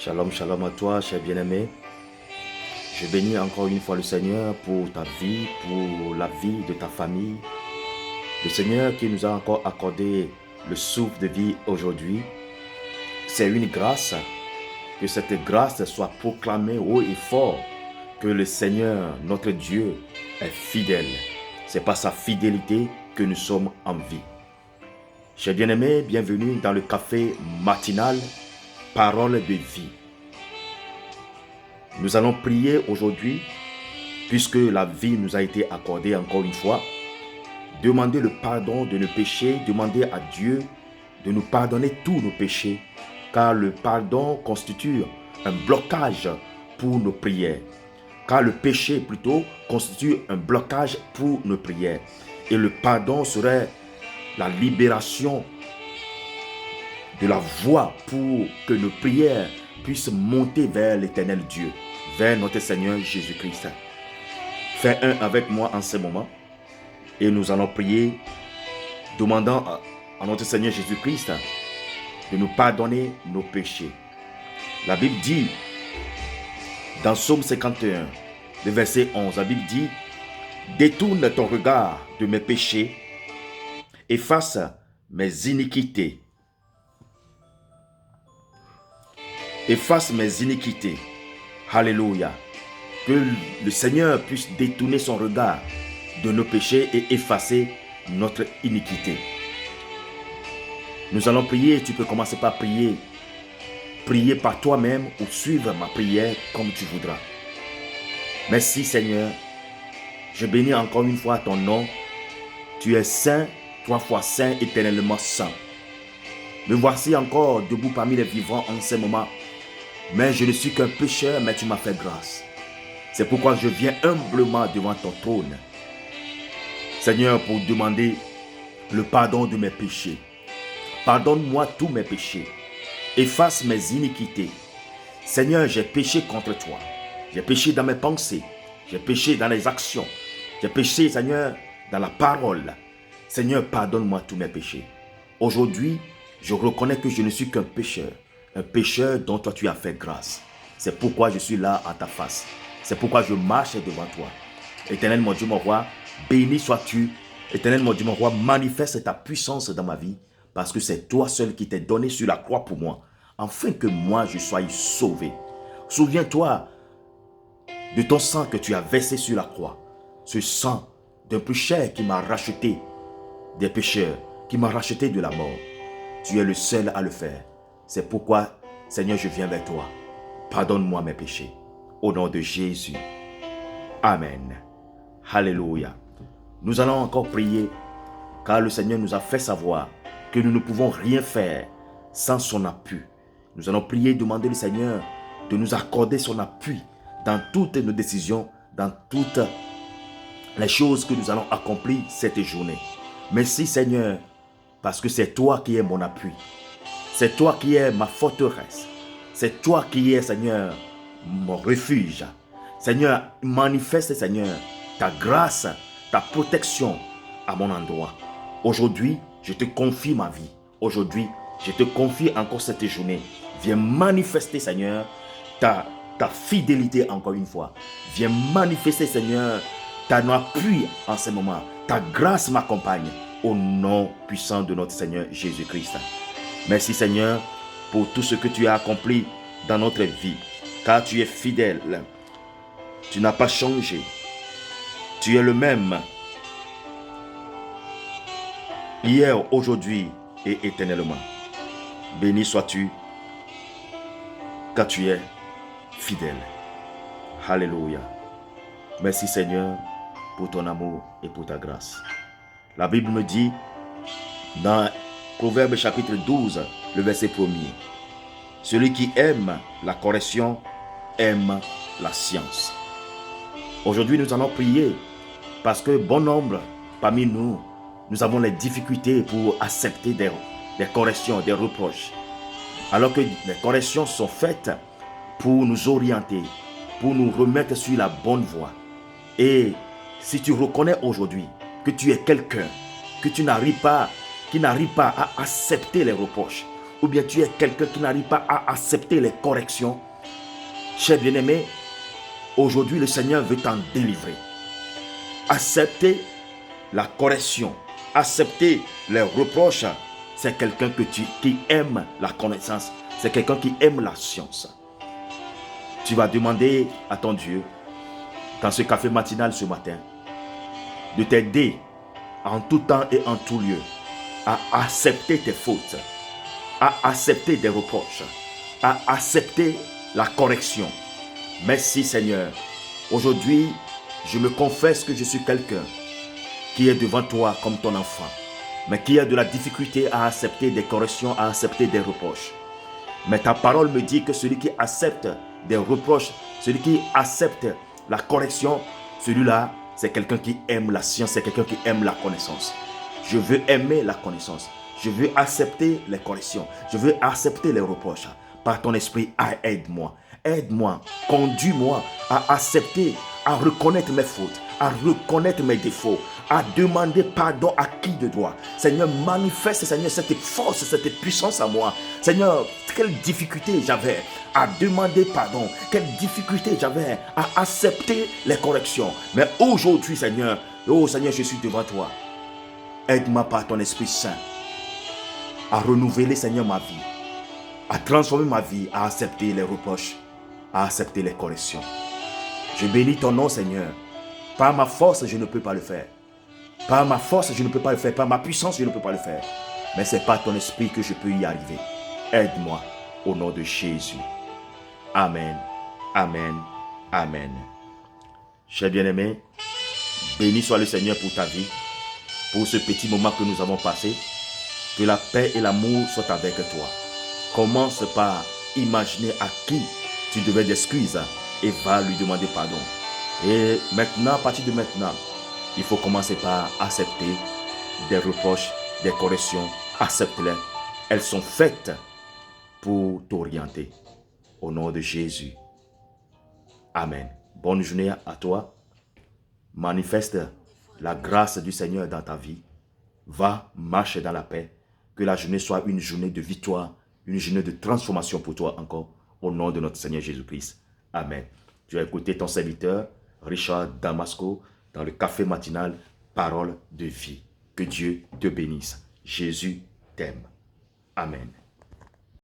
Shalom, shalom à toi, cher bien-aimé. Je bénis encore une fois le Seigneur pour ta vie, pour la vie de ta famille. Le Seigneur qui nous a encore accordé le souffle de vie aujourd'hui, c'est une grâce. Que cette grâce soit proclamée haut et fort. Que le Seigneur, notre Dieu, est fidèle. C'est par sa fidélité que nous sommes en vie. Chers bien-aimés, bienvenue dans le café matinal, parole de vie. Nous allons prier aujourd'hui, puisque la vie nous a été accordée encore une fois. Demander le pardon de nos péchés, demander à Dieu de nous pardonner tous nos péchés, car le pardon constitue un blocage pour nos prières. Car le péché plutôt constitue un blocage pour nos prières. Et le pardon serait la libération de la voie pour que nos prières puissent monter vers l'éternel Dieu, vers notre Seigneur Jésus-Christ. Fais un avec moi en ce moment et nous allons prier, demandant à notre Seigneur Jésus-Christ de nous pardonner nos péchés. La Bible dit, dans Psaume 51, le verset 11, la Bible dit, « Détourne ton regard de mes péchés, efface mes iniquités. Efface mes iniquités. » Alléluia. Que le Seigneur puisse détourner son regard de nos péchés et effacer notre iniquité. Nous allons prier. Tu peux commencer par prier. Prier par toi-même ou suivre ma prière comme tu voudras. Merci Seigneur. Je bénis encore une fois ton nom. Tu es saint, 3 fois saint, éternellement saint. Me voici encore debout parmi les vivants en ce moment. Mais je ne suis qu'un pécheur, mais tu m'as fait grâce. C'est pourquoi je viens humblement devant ton trône. Seigneur, pour demander le pardon de mes péchés. Pardonne-moi tous mes péchés. Efface mes iniquités. Seigneur, j'ai péché contre toi. J'ai péché dans mes pensées. J'ai péché dans les actions. J'ai péché, Seigneur, dans la parole. Seigneur, pardonne-moi tous mes péchés. Aujourd'hui, je reconnais que je ne suis qu'un pécheur. Un pécheur dont toi tu as fait grâce. C'est pourquoi je suis là à ta face. C'est pourquoi je marche devant toi. Éternel mon Dieu, mon roi, béni sois-tu. Éternel mon Dieu, mon roi, manifeste ta puissance dans ma vie. Parce que c'est toi seul qui t'es donné sur la croix pour moi. Afin que moi je sois sauvé. Souviens-toi de ton sang que tu as versé sur la croix. Ce sang d'un plus cher qui m'a racheté des pécheurs. Qui m'a racheté de la mort. Tu es le seul à le faire. C'est pourquoi, Seigneur, je viens vers toi. Pardonne-moi mes péchés. Au nom de Jésus. Amen. Alléluia. Nous allons encore prier, car le Seigneur nous a fait savoir que nous ne pouvons rien faire sans son appui. Nous allons prier, demander au Seigneur de nous accorder son appui dans toutes nos décisions, dans toutes les choses que nous allons accomplir cette journée. Merci Seigneur, parce que c'est toi qui es mon appui. C'est toi qui es ma forteresse. C'est toi qui es, Seigneur, mon refuge. Seigneur, manifeste, Seigneur, ta grâce, ta protection à mon endroit. Aujourd'hui, je te confie ma vie. Aujourd'hui, je te confie encore cette journée. Viens manifester, Seigneur, ta fidélité encore une fois. Viens manifester, Seigneur, ton appui en ce moment. Ta grâce m'accompagne au nom puissant de notre Seigneur Jésus-Christ. Merci Seigneur pour tout ce que tu as accompli dans notre vie. Car tu es fidèle. Tu n'as pas changé. Tu es le même. Hier, aujourd'hui et éternellement. Béni sois-tu. Car tu es fidèle. Alléluia. Merci Seigneur pour ton amour et pour ta grâce. La Bible me dit dans Proverbe chapitre 12, le verset 1er. Celui qui aime la correction aime la science. Aujourd'hui, nous allons prier parce que bon nombre parmi nous, nous avons les difficultés pour accepter des corrections, des reproches. Alors que les corrections sont faites pour nous orienter, pour nous remettre sur la bonne voie. Et si tu reconnais aujourd'hui que tu es quelqu'un, que tu n'arrives pas à accepter les reproches, ou bien tu es quelqu'un qui n'arrive pas à accepter les corrections, cher bien-aimé, aujourd'hui le Seigneur veut t'en délivrer. Accepter la correction, accepter les reproches, c'est quelqu'un qui aime la connaissance, c'est quelqu'un qui aime la science. Tu vas demander à ton Dieu, dans ce café matinal ce matin, de t'aider en tout temps et en tout lieu à accepter tes fautes, à accepter des reproches, à accepter la correction. Merci Seigneur. Aujourd'hui, je me confesse que je suis quelqu'un qui est devant toi comme ton enfant, mais qui a de la difficulté à accepter des corrections, à accepter des reproches. Mais ta parole me dit que celui qui accepte des reproches, celui qui accepte la correction, celui-là, c'est quelqu'un qui aime la science, c'est quelqu'un qui aime la connaissance. Je veux aimer la connaissance. Je veux accepter les corrections. Je veux accepter les reproches. Par ton esprit, aide-moi. Aide-moi, conduis-moi à accepter, à reconnaître mes fautes, à reconnaître mes défauts, à demander pardon à qui de droit. Seigneur, manifeste, Seigneur, cette force, cette puissance à moi. Seigneur, quelle difficulté j'avais à demander pardon, quelle difficulté j'avais à accepter les corrections. Mais aujourd'hui, Seigneur, oh Seigneur, je suis devant toi. Aide-moi par ton Esprit Saint à renouveler, Seigneur, ma vie, à transformer ma vie, à accepter les reproches, à accepter les corrections. Je bénis ton nom, Seigneur. Par ma force, je ne peux pas le faire. Par ma force, je ne peux pas le faire. Par ma puissance, je ne peux pas le faire. Mais c'est par ton esprit que je peux y arriver. Aide-moi au nom de Jésus. Amen. Amen. Amen. Cher bien-aimé, béni soit le Seigneur pour ta vie, pour ce petit moment que nous avons passé. Que la paix et l'amour soient avec toi. Commence par imaginer à qui tu devais d'excuses et va lui demander pardon. Et maintenant, à partir de maintenant, il faut commencer par accepter des reproches, des corrections. Accepte-les. Elles sont faites pour t'orienter. Au nom de Jésus. Amen. Bonne journée à toi. Manifeste la grâce du Seigneur dans ta vie. Va, marche dans la paix. Que la journée soit une journée de victoire, une journée de transformation pour toi encore. Au nom de notre Seigneur Jésus-Christ. Amen. Tu as écouté ton serviteur, Richard Damasco, dans le café matinal, parole de vie. Que Dieu te bénisse. Jésus t'aime. Amen.